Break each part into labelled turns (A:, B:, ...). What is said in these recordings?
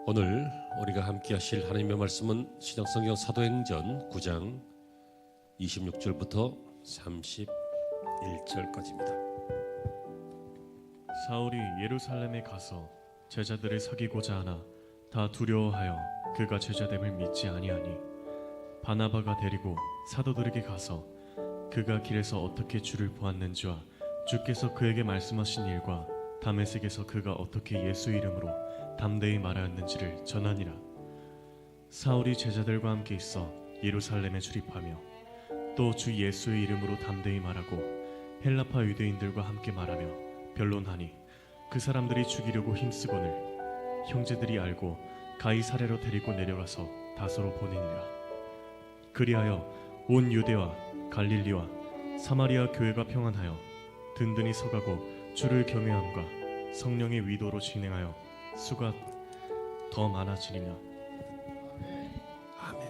A: 오늘 우리가 함께 하실 하나님의 말씀은 신약성경 사도행전 9장 26절부터 31절까지입니다.
B: 사울이 예루살렘에 가서 제자들을 사귀고자 하나 다 두려워하여 그가 제자됨을 믿지 아니하니 바나바가 데리고 사도들에게 가서 그가 길에서 어떻게 주를 보았는지와 주께서 그에게 말씀하신 일과 다메섹에서 그가 어떻게 예수 이름으로 담대히 말하였는지를 전하니라. 사울이 제자들과 함께 있어 예루살렘에 출입하며 또 주 예수의 이름으로 담대히 말하고 헬라파 유대인들과 함께 말하며 변론하니 그 사람들이 죽이려고 힘쓰거늘 형제들이 알고 가이사랴로 데리고 내려가서 다소로 보내니라. 그리하여 온 유대와 갈릴리와 사마리아 교회가 평안하여 든든히 서가고 주를 경외함과 성령의 위도로 진행하여 수가 더 많아지니라.
A: 아멘.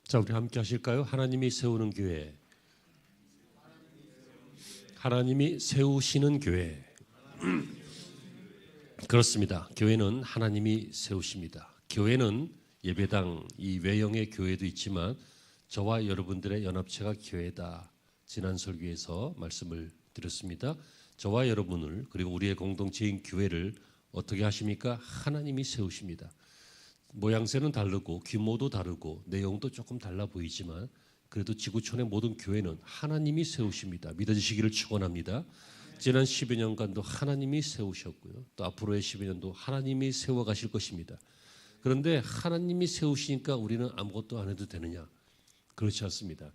A: 자, 우리 함께 하실까요? 하나님이 세우는 교회, 하나님이 세우시는 교회. 그렇습니다. 교회는 하나님이 세우십니다. 교회는 예배당, 이 외형의 교회도 있지만 저와 여러분들의 연합체가 교회다. 지난 설교에서 말씀을 드렸습니다. 저와 여러분을 그리고 우리의 공동체인 교회를 어떻게 하십니까? 하나님이 세우십니다. 모양새는 다르고 규모도 다르고 내용도 조금 달라 보이지만 그래도 지구촌의 모든 교회는 하나님이 세우십니다. 믿어지시기를 축원합니다. 지난 10여 년간도 하나님이 세우셨고요. 또 앞으로의 10여 년도 하나님이 세워가실 것입니다. 그런데 하나님이 세우시니까 우리는 아무것도 안 해도 되느냐? 그렇지 않습니다.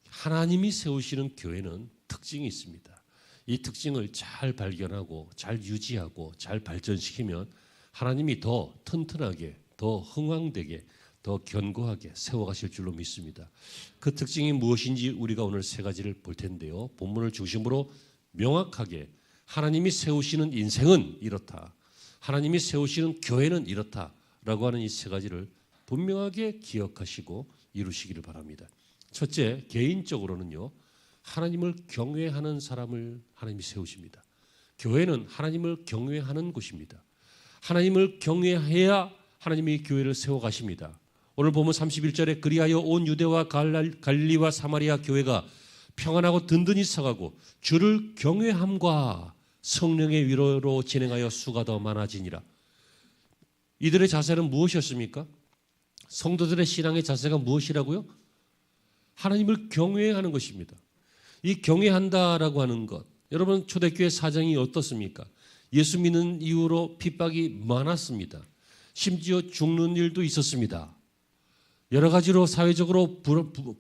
A: 하나님이 세우시는 교회는 특징이 있습니다. 이 특징을 잘 발견하고 잘 유지하고 잘 발전시키면 하나님이 더 튼튼하게, 더 흥왕되게, 더 견고하게 세워가실 줄로 믿습니다. 그 특징이 무엇인지 우리가 오늘 세 가지를 볼 텐데요. 본문을 중심으로 명확하게 하나님이 세우시는 인생은 이렇다, 하나님이 세우시는 교회는 이렇다라고 하는 이 세 가지를 분명하게 기억하시고 이루시기를 바랍니다. 첫째, 개인적으로는요, 하나님을 경외하는 사람을 하나님이 세우십니다. 교회는 하나님을 경외하는 곳입니다. 하나님을 경외해야 하나님이 교회를 세워가십니다. 오늘 보면 31절에 그리하여 온 유대와 갈릴리와 사마리아 교회가 평안하고 든든히 서가고 주를 경외함과 성령의 위로로 진행하여 수가 더 많아지니라. 이들의 자세는 무엇이었습니까? 성도들의 신앙의 자세가 무엇이라고요? 하나님을 경외하는 것입니다. 이 경외한다라고 하는 것, 여러분 초대교회 사정이 어떻습니까? 예수 믿는 이후로 핍박이 많았습니다. 심지어 죽는 일도 있었습니다. 여러 가지로 사회적으로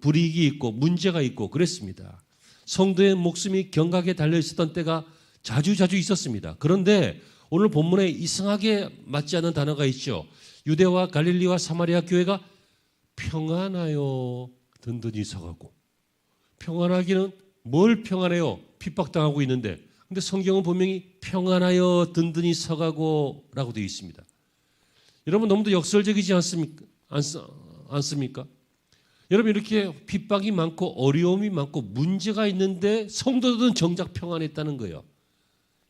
A: 불이익이 있고 문제가 있고 그랬습니다. 성도의 목숨이 경각에 달려 있었던 때가 자주 있었습니다. 그런데 오늘 본문에 이상하게 맞지 않는 단어가 있죠. 유대와 갈릴리와 사마리아 교회가 평안하여 든든히 서가고. 평안하기는 뭘 평안해요? 핍박당하고 있는데. 근데 성경은 분명히 평안하여 든든히 서가고 라고 되어 있습니다. 여러분 너무도 역설적이지 않습니까? 여러분 이렇게 핍박이 많고 어려움이 많고 문제가 있는데 성도들은 정작 평안했다는 거예요.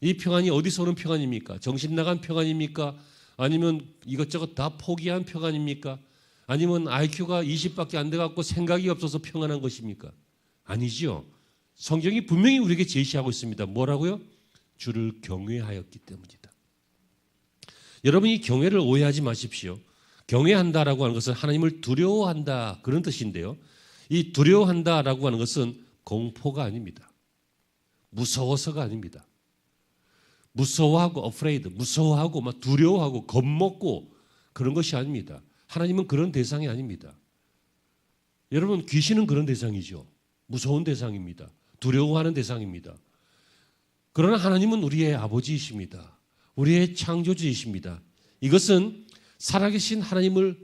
A: 이 평안이 어디서 오는 평안입니까? 정신 나간 평안입니까? 아니면 이것저것 다 포기한 평안입니까? 아니면 IQ가 20밖에 안 돼갖고 생각이 없어서 평안한 것입니까? 아니죠. 성경이 분명히 우리에게 제시하고 있습니다. 뭐라고요? 주를 경외하였기 때문이다. 여러분 이 경외를 오해하지 마십시오. 경외한다라고 하는 것은 하나님을 두려워한다 그런 뜻인데요. 이 두려워한다라고 하는 것은 공포가 아닙니다. 무서워서가 아닙니다. 무서워하고 afraid, 무서워하고 막 두려워하고 겁먹고 그런 것이 아닙니다. 하나님은 그런 대상이 아닙니다. 여러분 귀신은 그런 대상이죠. 무서운 대상입니다. 두려워하는 대상입니다. 그러나 하나님은 우리의 아버지이십니다. 우리의 창조주이십니다. 이것은 살아계신 하나님을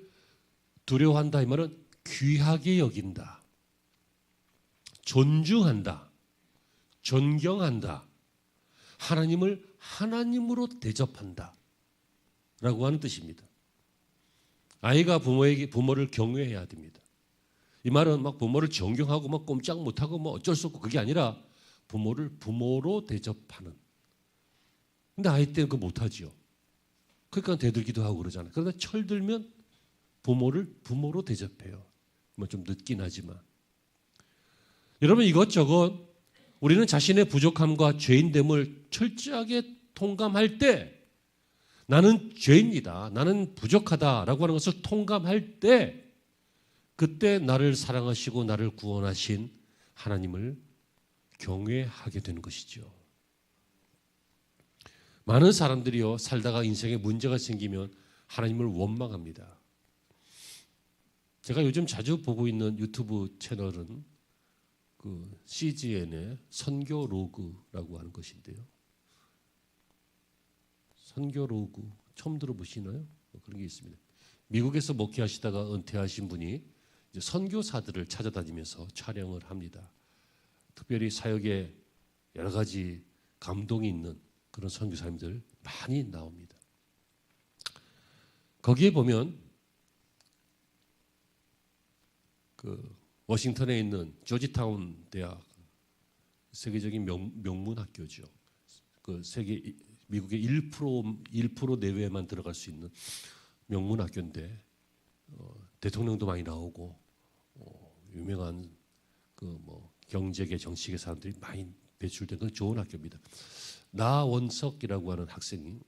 A: 두려워한다 이 말은 귀하게 여긴다, 존중한다, 존경한다, 하나님을 하나님으로 대접한다 라고 하는 뜻입니다. 아이가 부모를 경외해야 됩니다. 이 말은 막 부모를 존경하고 막 꼼짝 못하고 뭐 어쩔 수 없고 그게 아니라 부모를 부모로 대접하는. 근데 아이 때는 그거 못하지요. 그러니까 대들기도 하고 그러잖아요. 그런데 철들면 부모를 부모로 대접해요. 뭐 좀 늦긴 하지만. 여러분 이것저것 우리는 자신의 부족함과 죄인됨을 철저하게 통감할 때 나는 죄인이다. 나는 부족하다라고 하는 것을 통감할 때 그때 나를 사랑하시고 나를 구원하신 하나님을 경외하게 되는 것이죠. 많은 사람들이요 살다가 인생에 문제가 생기면 하나님을 원망합니다. 제가 요즘 자주 보고 있는 유튜브 채널은 그 CGN의 선교 로그라고 하는 것인데요. 선교 로그 처음 들어보시나요? 그런 게 있습니다. 미국에서 목회하시다가 은퇴하신 분이 이제 선교사들을 찾아다니면서 촬영을 합니다. 특별히 사역에 여러 가지 감동이 있는 그런 선교사님들 많이 나옵니다. 거기에 보면 그 워싱턴에 있는 조지타운 대학 세계적인 명문 학교죠. 그 세계 미국의 1% 내외만 들어갈 수 있는 명문 학교인데 대통령도 많이 나오고 유명한 그 뭐 경제계 정치계 사람들이 많이 배출된 건 좋은 학교입니다. 나원석이라고 하는 학생이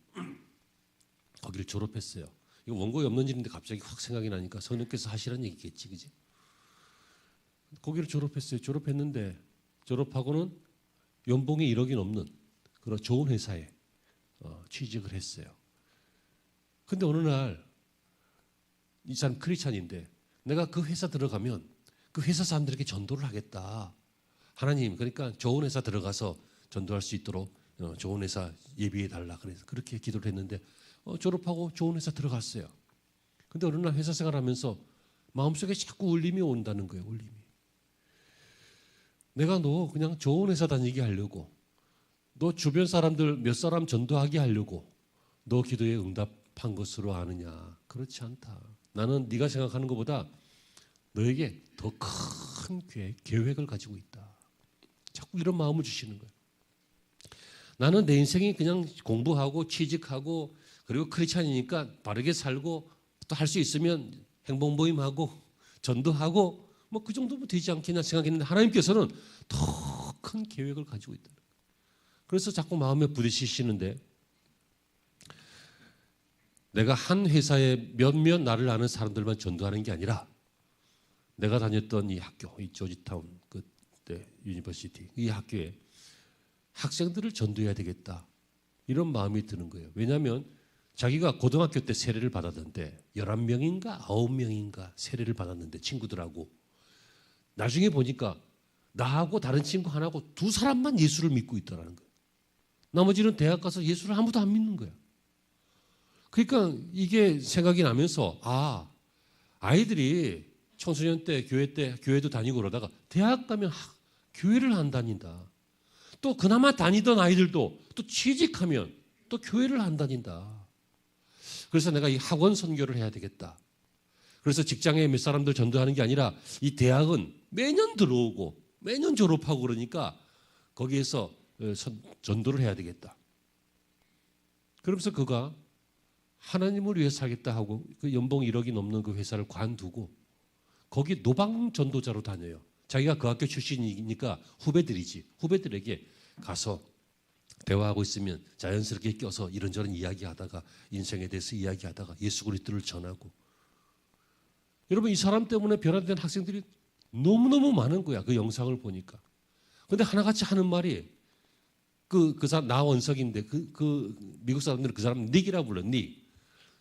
A: 거기를 졸업했어요. 이거 원고에 없는 일인데 갑자기 확 생각이 나니까 성령께서 하시라는 얘기겠지, 그지? 거기를 졸업했어요. 졸업했는데 졸업하고는 연봉이 1억이 넘는 그런 좋은 회사에 취직을 했어요. 근데 어느 날 이 사람 크리스찬인데 내가 그 회사 들어가면 그 회사 사람들에게 전도를 하겠다. 하나님, 그러니까 좋은 회사 들어가서 전도할 수 있도록 좋은 회사 예비해 달라. 그래서 그렇게 기도를 했는데 졸업하고 좋은 회사 들어갔어요. 근데 어느 날 회사 생활하면서 마음속에 자꾸 울림이 온다는 거예요. 울림이. 내가 너 그냥 좋은 회사 다니게 하려고, 너 주변 사람들 몇 사람 전도하게 하려고 너 기도에 응답한 것으로 아느냐? 그렇지 않다. 나는 네가 생각하는 것보다 너에게 더 큰 계획을 가지고 있다. 자꾸 이런 마음을 주시는 거예요. 나는 내 인생이 그냥 공부하고 취직하고 그리고 크리스찬이니까 바르게 살고 또 할 수 있으면 행복 모임하고 전도하고 뭐 그 정도면 되지 않겠나 생각했는데 하나님께서는 더 큰 계획을 가지고 있다. 그래서 자꾸 마음에 부딪히시는데 내가 한 회사에 몇몇 나를 아는 사람들만 전도하는 게 아니라 내가 다녔던 이 학교, 이 조지타운 그때 유니버시티 이 학교에 학생들을 전도해야 되겠다. 이런 마음이 드는 거예요. 왜냐하면 자기가 고등학교 때 세례를 받았는데 11명인가 9명인가 세례를 받았는데 친구들하고 나중에 보니까 나하고 다른 친구 하나하고 두 사람만 예수를 믿고 있더라는 거예요. 나머지는 대학 가서 예수를 아무도 안 믿는 거야. 그러니까 이게 생각이 나면서 아이들이 청소년 때 교회도 다니고 그러다가 대학 가면 교회를 안 다닌다. 또 그나마 다니던 아이들도 또 취직하면 또 교회를 안 다닌다. 그래서 내가 이 학원 선교를 해야 되겠다. 그래서 직장에 몇 사람들 전도하는 게 아니라 이 대학은 매년 들어오고 매년 졸업하고 그러니까 거기에서 전도를 해야 되겠다. 그러면서 그가 하나님을 위해 살겠다 하고 그 연봉 1억이 넘는 그 회사를 관두고 거기 노방 전도자로 다녀요. 자기가 그 학교 출신이니까 후배들에게 가서 대화하고 있으면 자연스럽게 껴서 이런저런 이야기하다가 인생에 대해서 이야기하다가 예수 그리스도를 전하고. 여러분 이 사람 때문에 변화된 학생들이 너무너무 많은 거야. 그 영상을 보니까. 근데 하나같이 하는 말이 그 사람 나원석인데 그 미국 사람들은 그 사람 닉이라고 불러. 닉.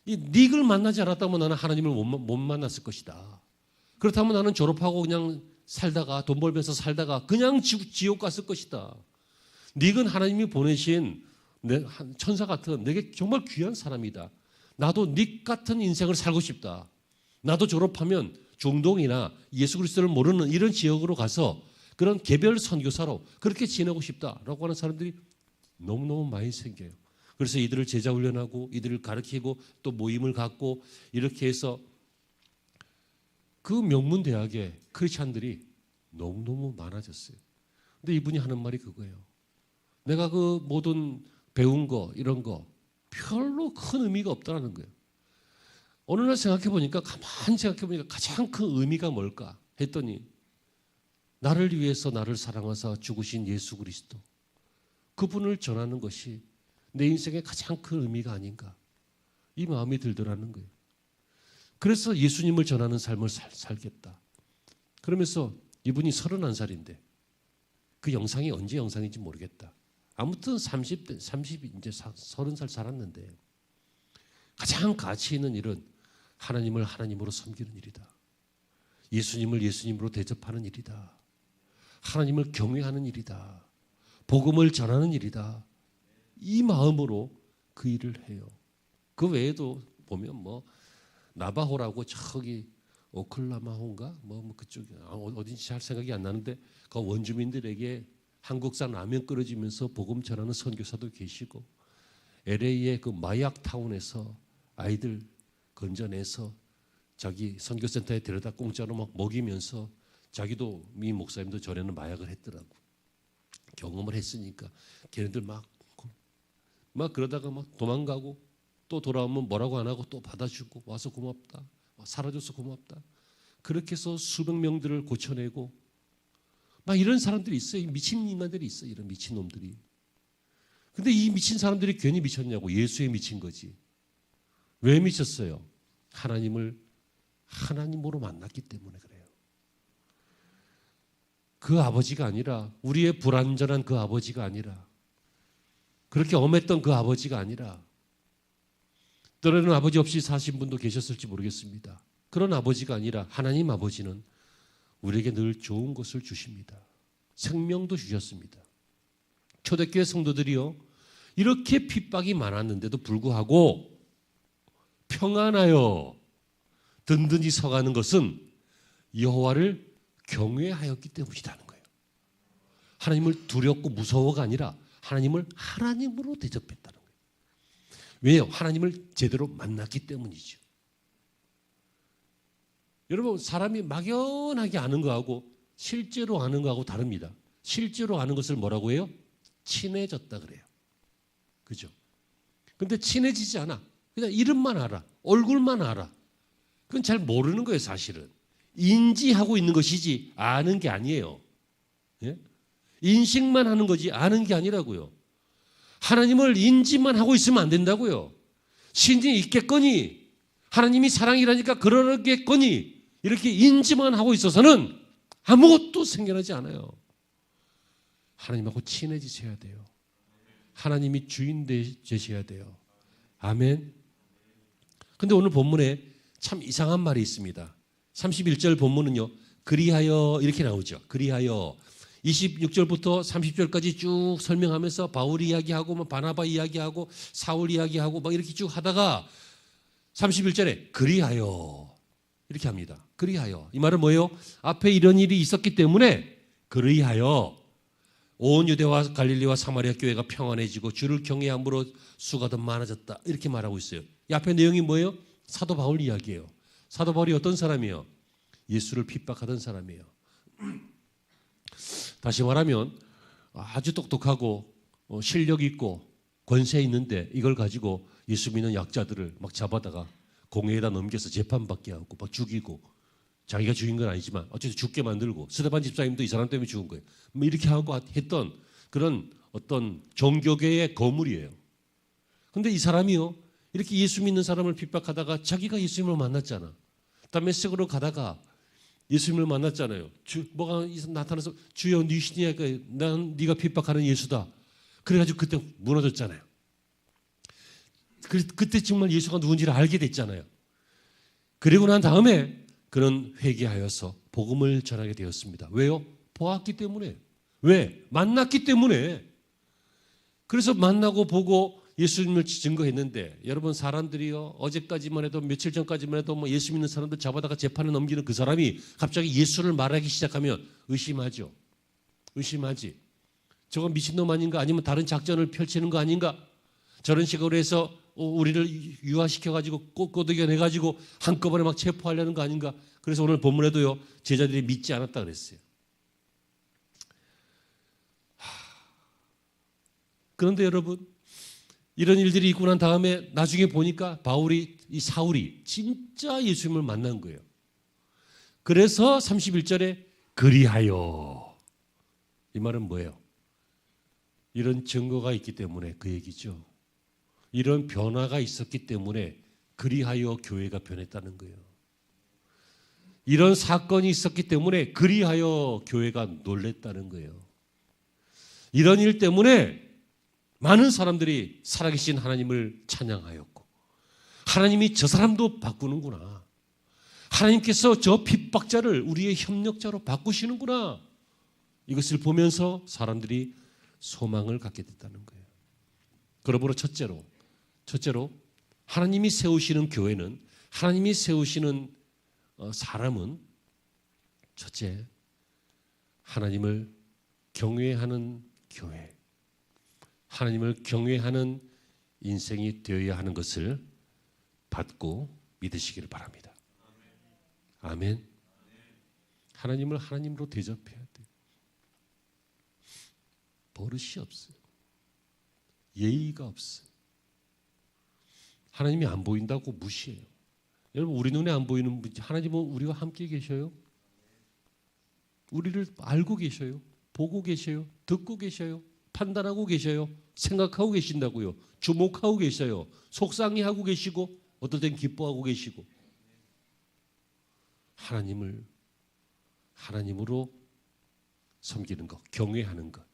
A: 이 닉을 만나지 않았다면 나는 하나님을 못 만났을 것이다. 그렇다면 나는 졸업하고 그냥 살다가 돈 벌면서 살다가 그냥 지옥 갔을 것이다. 닉은 하나님이 보내신 천사 같은 내게 정말 귀한 사람이다. 나도 닉 같은 인생을 살고 싶다. 나도 졸업하면 중동이나 예수 그리스도를 모르는 이런 지역으로 가서 그런 개별 선교사로 그렇게 지내고 싶다라고 하는 사람들이 너무너무 많이 생겨요. 그래서 이들을 제자 훈련하고 이들을 가르치고 또 모임을 갖고 이렇게 해서 그 명문 대학에 크리스찬들이 너무너무 많아졌어요. 근데 이분이 하는 말이 그거예요. 내가 그 모든 배운 거 이런 거 별로 큰 의미가 없다는 거예요. 어느 날 생각해 보니까 가만히 생각해 보니까 가장 큰 의미가 뭘까 했더니 나를 위해서 나를 사랑하사 죽으신 예수 그리스도 그분을 전하는 것이 내 인생의 가장 큰 의미가 아닌가 이 마음이 들더라는 거예요. 그래서 예수님을 전하는 삶을 살겠다. 그러면서 이분이 31살인데 그 영상이 언제 영상인지 모르겠다. 아무튼 30 이제 30살 살았는데 가장 가치 있는 일은 하나님을 하나님으로 섬기는 일이다. 예수님을 예수님으로 대접하는 일이다. 하나님을 경외하는 일이다. 복음을 전하는 일이다. 이 마음으로 그 일을 해요. 그 외에도 보면 뭐 나바호라고 저기 오클라마호인가 뭐 그쪽에 어딘지 잘 생각이 안 나는데 그 원주민들에게 한국산 라면 끓여주면서 복음 전하는 선교사도 계시고 LA의 그 마약 타운에서 아이들 건져내서 자기 선교센터에 데려다 공짜로 막 먹이면서 자기도 미 목사님도 전에는 마약을 했더라고. 경험을 했으니까 걔네들 막 그러다가 막 도망가고 또 돌아오면 뭐라고 안 하고 또 받아주고 와서 고맙다. 살아줘서 고맙다. 그렇게 해서 수백 명들을 고쳐내고 막 이런 사람들이 있어요. 미친 인간들이 있어요. 이런 미친 놈들이. 근데 이 미친 사람들이 괜히 미쳤냐고. 예수에 미친 거지. 왜 미쳤어요? 하나님을 하나님으로 만났기 때문에 그래요. 그 아버지가 아니라 우리의 불완전한 그 아버지가 아니라 그렇게 엄했던 그 아버지가 아니라 때로는 아버지 없이 사신 분도 계셨을지 모르겠습니다. 그런 아버지가 아니라 하나님 아버지는 우리에게 늘 좋은 것을 주십니다. 생명도 주셨습니다. 초대교회 성도들이요 이렇게 핍박이 많았는데도 불구하고 평안하여 든든히 서가는 것은 여호와를 경외하였기 때문이라는 거예요. 하나님을 두렵고 무서워가 아니라 하나님을 하나님으로 대접했다는 거예요. 왜요? 하나님을 제대로 만났기 때문이죠. 여러분 사람이 막연하게 아는 거하고 실제로 아는 거하고 다릅니다. 실제로 아는 것을 뭐라고 해요? 친해졌다 그래요. 그죠? 근데 친해지지 않아. 그냥 이름만 알아. 얼굴만 알아. 그건 잘 모르는 거예요 사실은. 인지하고 있는 것이지 아는 게 아니에요. 예? 인식만 하는 거지 아는 게 아니라고요. 하나님을 인지만 하고 있으면 안 된다고요. 신이 있겠거니 하나님이 사랑이라니까 그러겠거니 이렇게 인지만 하고 있어서는 아무것도 생겨나지 않아요. 하나님하고 친해지셔야 돼요. 하나님이 주인 되셔야 돼요. 아멘. 근데 오늘 본문에 참 이상한 말이 있습니다. 31절 본문은요. 그리하여 이렇게 나오죠. 그리하여 26절부터 30절까지 쭉 설명하면서 바울 이야기하고 뭐 바나바 이야기하고 사울 이야기하고 막 이렇게 쭉 하다가 31절에 그리하여 이렇게 합니다. 그리하여 이 말은 뭐예요? 앞에 이런 일이 있었기 때문에 그리하여 온 유대와 갈릴리와 사마리아 교회가 평안해지고 주를 경외함으로 수가 더 많아졌다 이렇게 말하고 있어요. 이 앞에 내용이 뭐예요? 사도 바울 이야기예요. 사도 바울이 어떤 사람이에요? 예수를 핍박하던 사람이에요. 다시 말하면 아주 똑똑하고 실력 있고 권세 있는데 이걸 가지고 예수 믿는 약자들을 막 잡아다가 공회에다 넘겨서 재판받게 하고 막 죽이고 자기가 죽인 건 아니지만 어쨌든 죽게 만들고 스데반 집사님도 이 사람 때문에 죽은 거예요. 뭐 이렇게 하고 했던 그런 어떤 종교계의 거물이에요. 그런데 이 사람이요 이렇게 예수 믿는 사람을 핍박하다가 자기가 예수님을 만났잖아. 다메섹으로 가다가 예수님을 만났잖아요. 뭐가 나타나서 주여 니시니까 난 네가 핍박하는 예수다. 그래가지고 그때 무너졌잖아요. 그때 정말 예수가 누군지를 알게 됐잖아요. 그리고 난 다음에 그는 회개하여서 복음을 전하게 되었습니다. 왜요? 보았기 때문에. 왜? 만났기 때문에. 그래서 만나고 보고 예수님을 증거했는데 여러분 사람들이요 어제까지만 해도 며칠 전까지만 해도 뭐 예수 믿는 사람들 잡아다가 재판에 넘기는 그 사람이 갑자기 예수를 말하기 시작하면 의심하죠. 의심하지. 저건 미친놈 아닌가 아니면 다른 작전을 펼치는 거 아닌가 저런 식으로 해서 우리를 유화시켜가지고 꼬드겨내가지고 한꺼번에 막 체포하려는 거 아닌가. 그래서 오늘 본문에도요 제자들이 믿지 않았다 그랬어요. 그런데 여러분, 이런 일들이 있고 난 다음에 나중에 보니까 이 사울이 진짜 예수님을 만난 거예요. 그래서 31절에 그리하여, 이 말은 뭐예요? 이런 증거가 있기 때문에 그 얘기죠. 이런 변화가 있었기 때문에 그리하여 교회가 변했다는 거예요. 이런 사건이 있었기 때문에 그리하여 교회가 놀랬다는 거예요. 이런 일 때문에 많은 사람들이 살아계신 하나님을 찬양하였고, 하나님이 저 사람도 바꾸는구나, 하나님께서 저 핍박자를 우리의 협력자로 바꾸시는구나, 이것을 보면서 사람들이 소망을 갖게 됐다는 거예요. 그러므로 첫째로 하나님이 세우시는 교회는, 하나님이 세우시는 사람은 첫째, 하나님을 경외하는 교회, 하나님을 경외하는 인생이 되어야 하는 것을 받고 믿으시기를 바랍니다. 아멘. 하나님을 하나님으로 대접해야 돼요. 버릇이 없어요. 예의가 없어요. 하나님이 안 보인다고 무시해요. 여러분, 우리 눈에 안 보이는 하나님은 우리와 함께 계셔요. 우리를 알고 계셔요. 보고 계셔요. 듣고 계셔요. 판단하고 계셔요. 생각하고 계신다고요. 주목하고 계셔요. 속상해하고 계시고 어떨 땐 기뻐하고 계시고. 하나님으로 섬기는 것, 경외하는 것,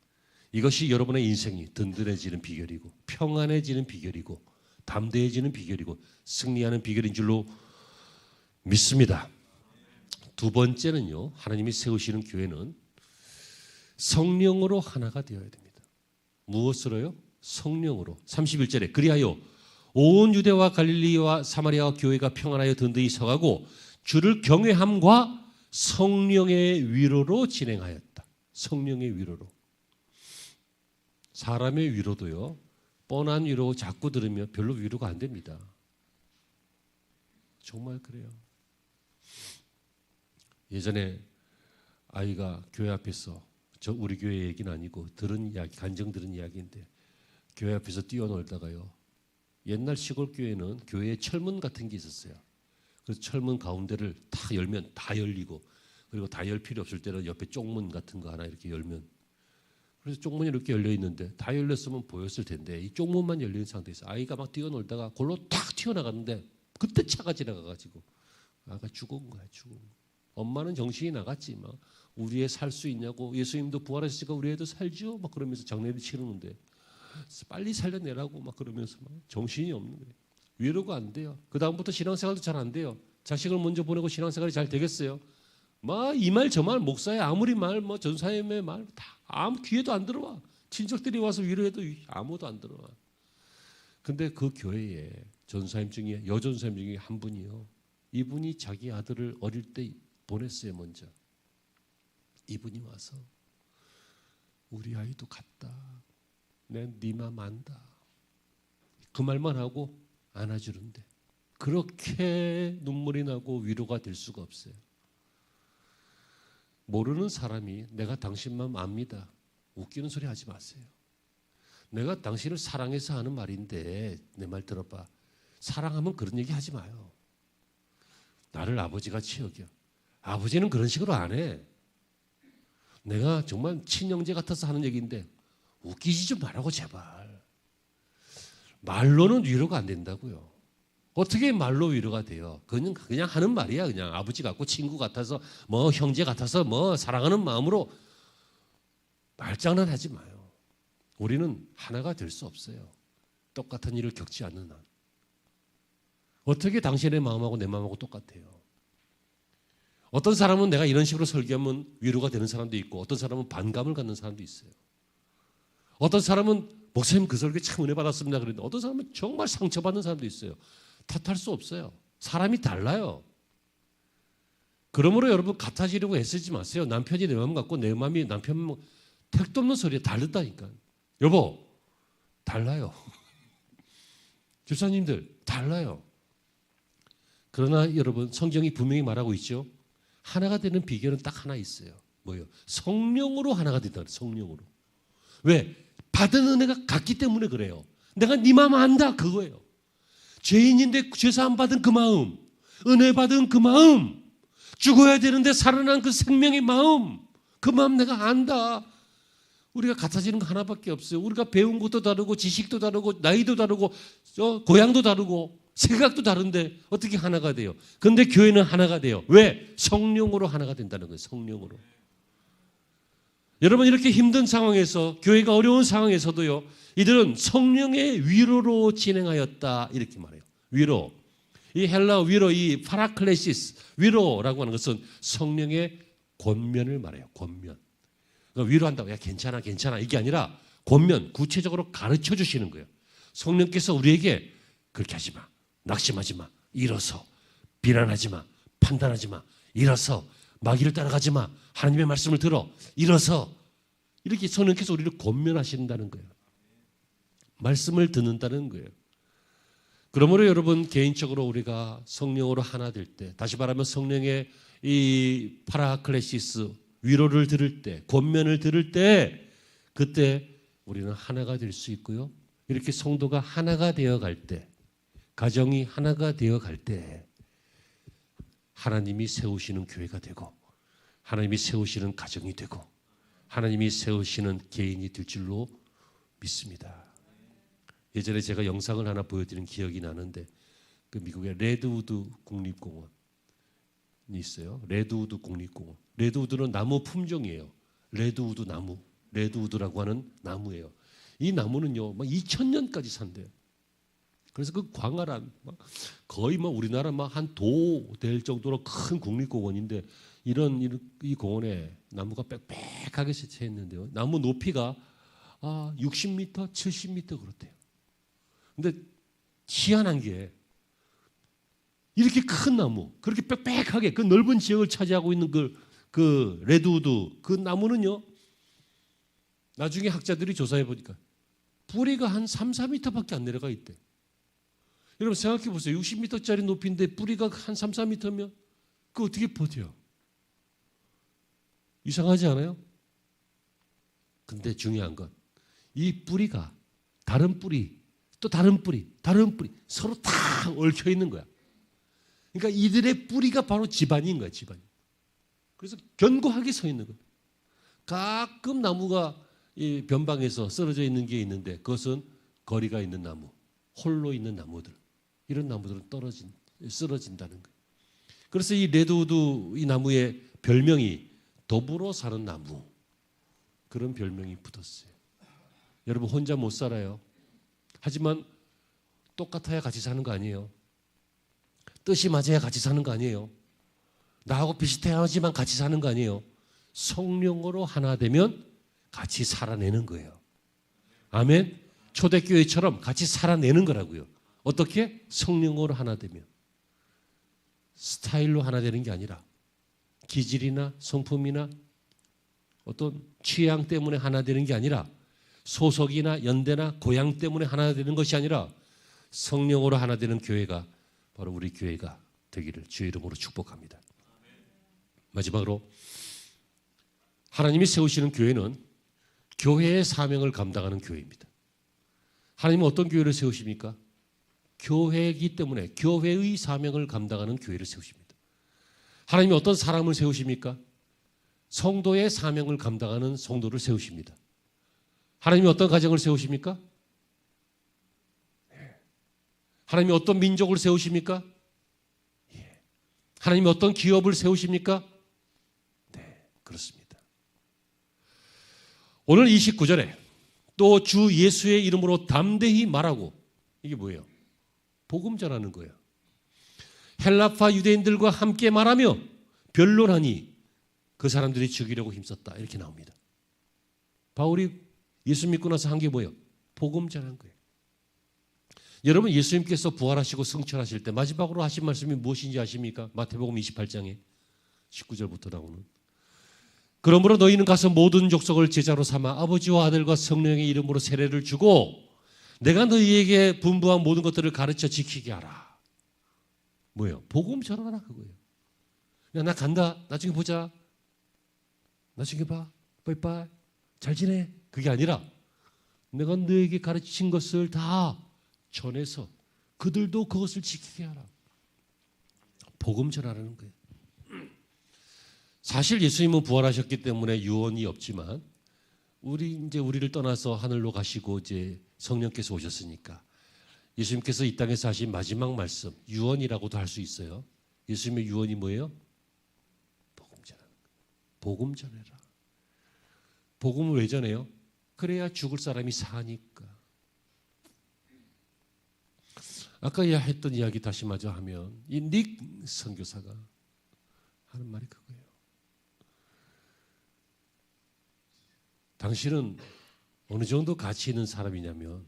A: 이것이 여러분의 인생이 든든해지는 비결이고 평안해지는 비결이고 담대해지는 비결이고 승리하는 비결인 줄로 믿습니다. 두 번째는요, 하나님이 세우시는 교회는 성령으로 하나가 되어야 됩니다. 무엇으로요? 성령으로. 31절에 그리하여 온 유대와 갈릴리와 사마리아와 교회가 평안하여 든든히 서가고 주를 경외함과 성령의 위로로 진행하였다. 성령의 위로로. 사람의 위로도요, 뻔한 위로 자꾸 들으면 별로 위로가 안 됩니다. 정말 그래요. 예전에 아이가 교회 앞에서, 우리 교회 얘기는 아니고 들은 이야기, 간증 들은 이야기인데, 교회 앞에서 뛰어놀다가요, 옛날 시골 교회는 교회에 철문 같은 게 있었어요. 그래서 철문 가운데를 다 열면 다 열리고, 그리고 다 열 필요 없을 때는 옆에 쪽문 같은 거 하나 이렇게 열면, 그래서 쪽문이 이렇게 열려 있는데 다 열렸으면 보였을 텐데 이 쪽문만 열린 상태에서 아이가 막 뛰어놀다가 골로 탁 튀어나갔는데 그때 차가 지나가가지고 아가 죽은 거야. 죽은 거야. 엄마는 정신이 나갔지. 막 우리 애 살 수 있냐고, 예수님도 부활하셨으니까 우리 애도 살죠, 막 그러면서 장례를 치르는데 빨리 살려내라고 막 그러면서 막 정신이 없는 거예요. 위로가 안 돼요. 그 다음부터 신앙생활도 잘 안 돼요. 자식을 먼저 보내고 신앙생활이 잘 되겠어요? 막 이 말 저 말, 목사의 아무리 말, 뭐 전사님의 말 다 아무 귀에도 안 들어와. 친척들이 와서 위로해도 아무도 안 들어와. 근데 그 교회에 전사님 중에, 여전사님 중에 한 분이요, 이분이 자기 아들을 어릴 때 보냈어요. 먼저 이분이 와서 우리 아이도 갔다, 내 네 맘 안다, 그 말만 하고 안아주는데 그렇게 눈물이 나고 위로가 될 수가 없어요. 모르는 사람이 내가 당신 마음 압니다, 웃기는 소리 하지 마세요. 내가 당신을 사랑해서 하는 말인데 내 말 들어봐. 사랑하면 그런 얘기 하지 마요. 나를 아버지같이 여겨. 아버지는 그런 식으로 안 해. 내가 정말 친형제 같아서 하는 얘기인데 웃기지 좀 말라고 제발. 말로는 위로가 안 된다고요. 어떻게 말로 위로가 돼요? 그냥 하는 말이야. 그냥 아버지 같고 친구 같아서, 뭐 형제 같아서, 뭐 사랑하는 마음으로 말장난하지 마요. 우리는 하나가 될 수 없어요. 똑같은 일을 겪지 않는 한. 어떻게 당신의 마음하고 내 마음하고 똑같아요? 어떤 사람은 내가 이런 식으로 설교하면 위로가 되는 사람도 있고, 어떤 사람은 반감을 갖는 사람도 있어요. 어떤 사람은 목사님 그 설교 참 은혜 받았습니다 그랬는데, 어떤 사람은 정말 상처받는 사람도 있어요. 탓할 수 없어요. 사람이 달라요. 그러므로 여러분 같아지려고 애쓰지 마세요. 남편이 내 마음 같고 내 마음이 남편 마음, 택도 없는 소리에 다르다니까. 여보, 달라요. 집사님들 달라요. 그러나 여러분, 성경이 분명히 말하고 있죠. 하나가 되는 비결은 딱 하나 있어요. 뭐예요? 성령으로 하나가 된다. 성령으로. 왜? 받은 은혜가 같기 때문에 그래요. 내가 네 마음 안다 그거예요. 죄인인데 죄사함 받은 그 마음, 은혜 받은 그 마음, 죽어야 되는데 살아난 그 생명의 마음, 그 마음 내가 안다. 우리가 같아지는 거 하나밖에 없어요. 우리가 배운 것도 다르고 지식도 다르고 나이도 다르고 고향도 다르고 생각도 다른데 어떻게 하나가 돼요? 그런데 교회는 하나가 돼요. 왜? 성령으로 하나가 된다는 거예요. 성령으로. 여러분 이렇게 힘든 상황에서 교회가 어려운 상황에서도요. 이들은 성령의 위로로 진행하였다 이렇게 말해요. 위로. 이 헬라어 위로, 이 파라클레시스 위로라고 하는 것은 성령의 권면을 말해요. 권면. 그러니까 위로한다고 야 괜찮아 괜찮아 이게 아니라 권면 구체적으로 가르쳐 주시는 거예요. 성령께서 우리에게 그렇게 하지 마. 낙심하지 마. 일어서. 비난하지 마. 판단하지 마. 일어서. 마귀를 따라가지 마. 하나님의 말씀을 들어. 일어서. 이렇게 성령께서 우리를 권면하신다는 거예요. 말씀을 듣는다는 거예요. 그러므로 여러분 개인적으로 우리가 성령으로 하나 될 때, 다시 말하면 성령의 이 파라클레시스 위로를 들을 때, 권면을 들을 때, 그때 우리는 하나가 될 수 있고요. 이렇게 성도가 하나가 되어 갈 때, 가정이 하나가 되어 갈 때, 하나님이 세우시는 교회가 되고, 하나님이 세우시는 가정이 되고, 하나님이 세우시는 개인이 될 줄로 믿습니다. 예전에 제가 영상을 하나 보여드린 기억이 나는데, 그 미국의 레드우드 국립공원이 있어요. 레드우드 국립공원. 레드우드는 나무 품종이에요. 레드우드 나무. 레드우드라고 하는 나무예요. 이 나무는요, 막 2000년까지 산대요. 그래서 그 광활한, 거의 우리나라 한 도 될 정도로 큰 국립공원인데, 이 공원에 나무가 빽빽하게 설치해 있는데요. 나무 높이가 60m, 70m 그렇대요. 근데 희한한 게, 이렇게 큰 나무, 그렇게 빽빽하게 그 넓은 지역을 차지하고 있는 그 레드우드, 그 나무는요, 나중에 학자들이 조사해 보니까 뿌리가 한 3, 4m밖에 안 내려가 있대. 여러분 생각해 보세요. 60m짜리 높이인데 뿌리가 한 3, 4m면 그거 어떻게 버텨요? 이상하지 않아요? 근데 중요한 건 이 뿌리가 다른 뿌리, 또 다른 뿌리, 다른 뿌리 서로 다 얽혀 있는 거야. 그러니까 이들의 뿌리가 바로 집안인 거야, 집안. 그래서 견고하게 서 있는 거야. 가끔 나무가 이 변방에서 쓰러져 있는 게 있는데 그것은 거리가 있는 나무, 홀로 있는 나무들, 이런 나무들은 쓰러진다는 거예요. 그래서 이 레드우드 이 나무의 별명이 더불어 사는 나무, 그런 별명이 붙었어요. 여러분 혼자 못 살아요. 하지만 똑같아야 같이 사는 거 아니에요. 뜻이 맞아야 같이 사는 거 아니에요. 나하고 비슷해야지만 같이 사는 거 아니에요. 성령으로 하나 되면 같이 살아내는 거예요. 아멘. 초대교회처럼 같이 살아내는 거라고요. 어떻게? 성령으로 하나 되면. 스타일로 하나 되는 게 아니라 기질이나 성품이나 어떤 취향 때문에 하나 되는 게 아니라 소속이나 연대나 고향 때문에 하나 되는 것이 아니라 성령으로 하나 되는 교회가 바로 우리 교회가 되기를 주의 이름으로 축복합니다. 마지막으로 하나님이 세우시는 교회는 교회의 사명을 감당하는 교회입니다. 하나님은 어떤 교회를 세우십니까? 교회이기 때문에 교회의 사명을 감당하는 교회를 세우십니다. 하나님이 어떤 사람을 세우십니까? 성도의 사명을 감당하는 성도를 세우십니다. 하나님이 어떤 가정을 세우십니까? 하나님이 어떤 민족을 세우십니까? 하나님이 어떤 기업을 세우십니까? 네, 그렇습니다. 오늘 29절에 또 주 예수의 이름으로 담대히 말하고, 이게 뭐예요? 복음 전하는 거예요. 헬라파 유대인들과 함께 말하며 변론하니 그 사람들이 죽이려고 힘썼다, 이렇게 나옵니다. 바울이 예수 믿고 나서 한 게 뭐예요? 복음 전한 거예요. 여러분 예수님께서 부활하시고 승천하실 때 마지막으로 하신 말씀이 무엇인지 아십니까? 마태복음 28장에 19절부터 나오는, 그러므로 너희는 가서 모든 족속을 제자로 삼아 아버지와 아들과 성령의 이름으로 세례를 주고 내가 너희에게 분부한 모든 것들을 가르쳐 지키게 하라. 뭐예요? 복음 전하라, 그거예요. 야, 나 간다, 나중에 보자, 나중에 봐, 빠이빠이, 잘 지내, 그게 아니라 내가 너에게 가르친 것을 다 전해서 그들도 그것을 지키게 하라. 복음 전하라는 거예요. 사실 예수님은 부활하셨기 때문에 유언이 없지만 우리를 떠나서 하늘로 가시고 이제 성령께서 오셨으니까 예수님께서 이 땅에서 하신 마지막 말씀, 유언이라고도 할 수 있어요. 예수님의 유언이 뭐예요? 복음 전하는 거예요. 복음 전해라. 복음을 왜 전해요? 그래야 죽을 사람이 사니까. 아까 했던 이야기 다시 마저 하면 이 닉 선교사가 하는 말이 그거예요. 당신은 어느 정도 가치 있는 사람이냐면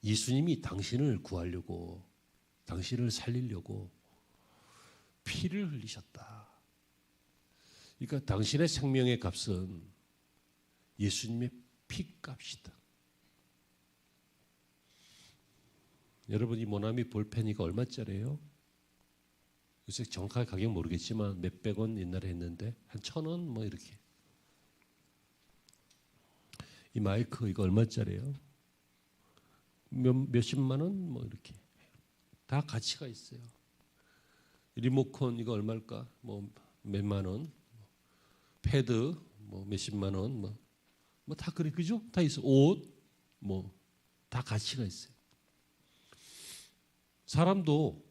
A: 예수님이 당신을 구하려고, 당신을 살리려고 피를 흘리셨다. 그러니까 당신의 생명의 값은 예수님의 피값이다. 여러분, 이 모나미 볼펜이가 얼마짜리예요? 요새 정확하게 가격 모르겠지만 몇백 원 옛날에 했는데 한 1,000원 뭐 이렇게. 이 마이크 이거 얼마짜리예요? 몇십만 원 뭐 이렇게. 다 가치가 있어요. 리모컨 이거 얼마일까? 뭐 몇만 원. 패드 뭐 몇십만 원 뭐 다 그래, 그죠? 다 있어. 옷 뭐 다 가치가 있어요. 사람도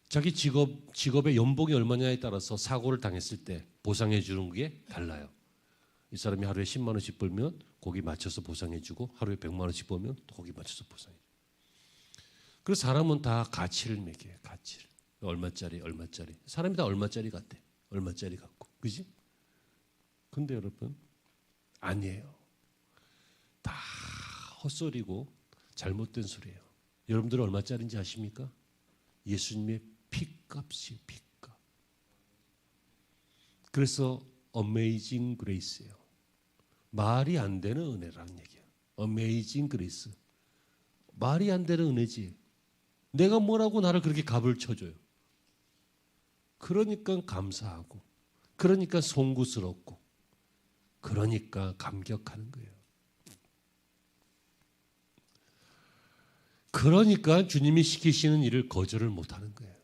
A: 자기 직업의 연봉이 얼마냐에 따라서 사고를 당했을 때 보상해 주는 게 달라요. 이 사람이 하루에 10만 원씩 벌면 거기 맞춰서 보상해 주고 하루에 100만 원씩 벌면 또 거기 맞춰서 보상해 주고. 그래서 사람은 다 가치를 매겨요. 가치를. 얼마짜리. 사람이 다 얼마짜리 같아. 얼마짜리 같고. 그지? 근데 여러분 아니에요. 다 헛소리고 잘못된 소리예요. 여러분들은 얼마짜리인지 아십니까? 예수님의 피값이에요. 피값. 그래서 어메이징 그레이스예요. 말이 안 되는 은혜라는 얘기예요. 어메이징 그레이스. 말이 안 되는 은혜지. 내가 뭐라고 나를 그렇게 값을 쳐줘요. 그러니까 감사하고, 그러니까 송구스럽고, 그러니까 감격하는 거예요. 그러니까 주님이 시키시는 일을 거절을 못하는 거예요.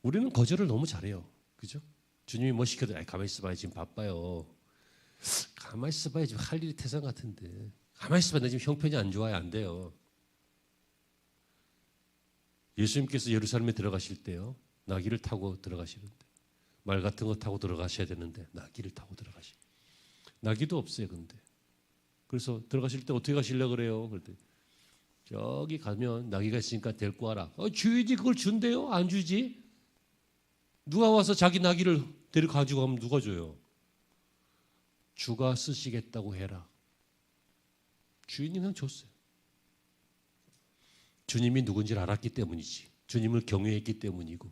A: 우리는 거절을 너무 잘해요. 그죠? 주님이 뭐 시켜도 가만히 있어봐요. 지금 바빠요. 가만히 있어봐요. 지금 할 일이 태산 같은데. 가만히 있어봐요. 나 지금 형편이 안 좋아요. 안 돼요. 예수님께서 예루살렘에 들어가실 때요. 나귀를 타고 들어가시는데 말 같은 거 타고 들어가셔야 되는데 나귀를 타고 가시고 나귀도 없어요. 근데 그래서 들어가실 때 어떻게 가시려고 그래요? 그랬더니 저기 가면 나귀가 있으니까 데리고 와라. 주인이 그걸 준대요? 안 주지? 누가 와서 자기 나귀를 데리고 가지고 가면 누가 줘요? 주가 쓰시겠다고 해라. 주인이 그냥 줬어요. 주님이 누군지를 알았기 때문이지. 주님을 경외했기 때문이고.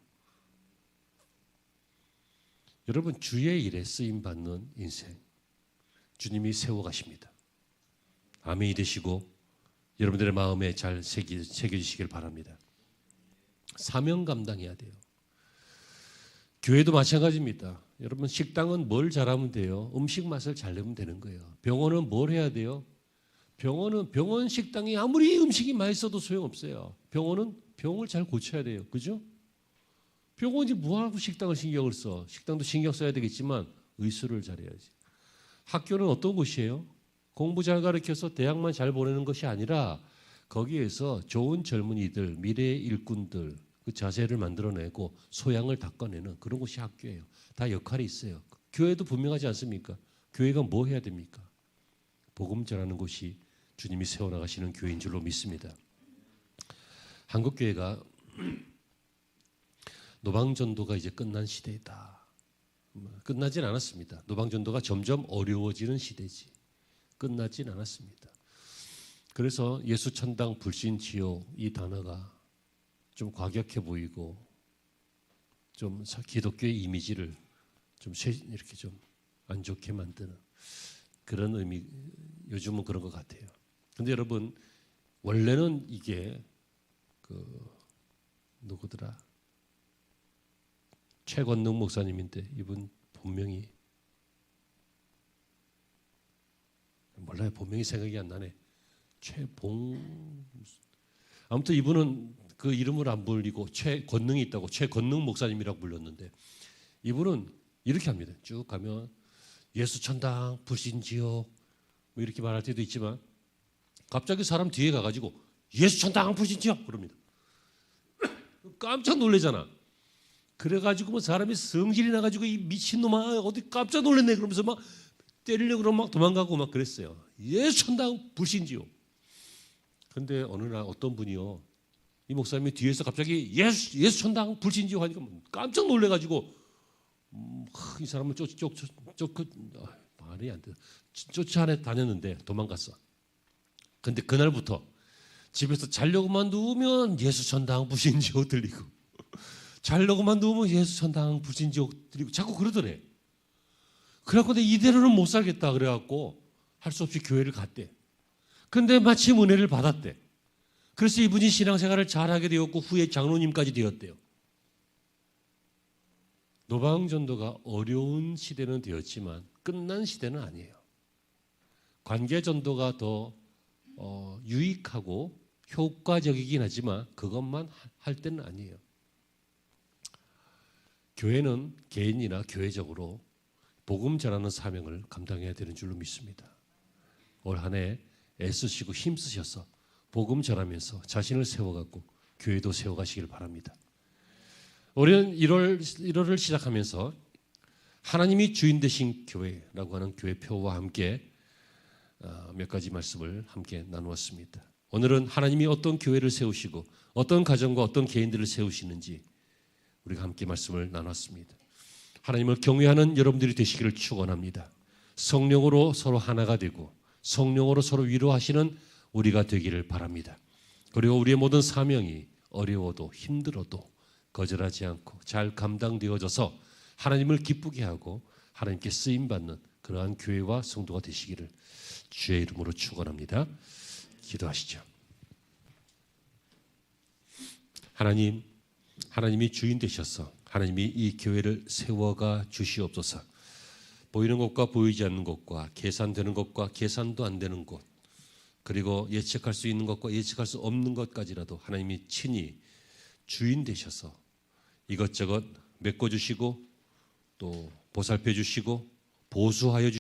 A: 여러분, 주의 일에 쓰임받는 인생 주님이 세워가십니다. 아멘이 되시고 여러분들의 마음에 잘 새겨주시길 바랍니다. 사명 감당해야 돼요. 교회도 마찬가지입니다. 여러분, 식당은 뭘 잘하면 돼요? 음식 맛을 잘 내면 되는 거예요. 병원은 뭘 해야 돼요? 병원 식당이 아무리 음식이 맛있어도 소용없어요. 병원은 병을 잘 고쳐야 돼요. 그죠? 병원이 뭐하고 식당을 신경을 써? 식당도 신경 써야 되겠지만 의술을 잘해야지. 학교는 어떤 곳이에요? 공부 잘 가르쳐서 대학만 잘 보내는 것이 아니라 거기에서 좋은 젊은이들, 미래의 일꾼들 그 자세를 만들어내고 소양을 닦아내는 그런 곳이 학교예요. 다 역할이 있어요. 교회도 분명하지 않습니까? 교회가 뭐 해야 됩니까? 복음 전하는 곳이 주님이 세워나가시는 교회인 줄로 믿습니다. 한국교회가 노방전도가 이제 끝난 시대이다. 끝나진 않았습니다. 노방전도가 점점 어려워지는 시대지. 끝나진 않았습니다. 그래서 예수천당 불신지옥 이 단어가 좀 과격해 보이고 좀 기독교의 이미지를 좀 이렇게 좀 안 좋게 만드는 그런 의미, 요즘은 그런 것 같아요. 근데 여러분, 원래는 이게 누구더라? 최건능 목사님인데 이분 본명이 몰라요. 본명이 생각이 안 나네. 아무튼 이분은 그 이름을 안 불리고 최권능이 있다고 최권능 목사님이라고 불렀는데, 이분은 이렇게 합니다. 쭉 가면 예수 천당 불신지옥 뭐 이렇게 말할 때도 있지만, 갑자기 사람 뒤에 가가지고 예수 천당 불신지옥 그럽니다. 깜짝 놀래잖아. 그래가지고 뭐 사람이 성질이 나가지고 이 미친놈아 어디 깜짝 놀랐네 그러면서 막 때리려고 그러면 막 도망가고 막 그랬어요. 예수 천당 불신지옥. 근데 어느 날 어떤 분이요, 이 목사님이 뒤에서 갑자기 예수 천당 불신지옥 하니까 깜짝 놀래가지고 이 사람을 말이 안 돼. 쫓아다녔는데 도망갔어. 근데 그날부터 집에서 자려고만 누우면 예수 천당 불신지옥 들리고, 자려고만 누우면 예수 천당 불신지옥 들리고 자꾸 그러더래. 그래갖고 내 이대로는 못 살겠다 그래갖고 할 수 없이 교회를 갔대. 근데 마침 은혜를 받았대. 그래서 이분이 신앙생활을 잘하게 되었고 후에 장로님까지 되었대요. 노방전도가 어려운 시대는 되었지만 끝난 시대는 아니에요. 관계전도가 더 유익하고 효과적이긴 하지만 그것만 할 때는 아니에요. 교회는 개인이나 교회적으로 복음 전하는 사명을 감당해야 되는 줄로 믿습니다. 올 한 해 애쓰시고 힘쓰셔서 복음 전하면서 자신을 세워갖고 교회도 세워가시길 바랍니다. 우리는 1월을 시작하면서 하나님이 주인 되신 교회라고 하는 교회표와 함께 몇 가지 말씀을 함께 나누었습니다. 오늘은 하나님이 어떤 교회를 세우시고 어떤 가정과 어떤 개인들을 세우시는지 우리가 함께 말씀을 나눴습니다. 하나님을 경외하는 여러분들이 되시기를 축원합니다. 성령으로 서로 하나가 되고 성령으로 서로 위로하시는 우리가 되기를 바랍니다. 그리고 우리의 모든 사명이 어려워도 힘들어도 거절하지 않고 잘 감당되어져서 하나님을 기쁘게 하고 하나님께 쓰임받는 그러한 교회와 성도가 되시기를 주의 이름으로 축원합니다. 기도하시죠. 하나님이 주인 되셔서 하나님이 이 교회를 세워가 주시옵소서. 보이는 것과 보이지 않는 것과 계산되는 것과 계산도 안 되는 것, 그리고 예측할 수 있는 것과 예측할 수 없는 것까지라도 하나님이 친히 주인 되셔서 이것저것 메꿔주시고 또 보살펴 주시고 보수하여 주시고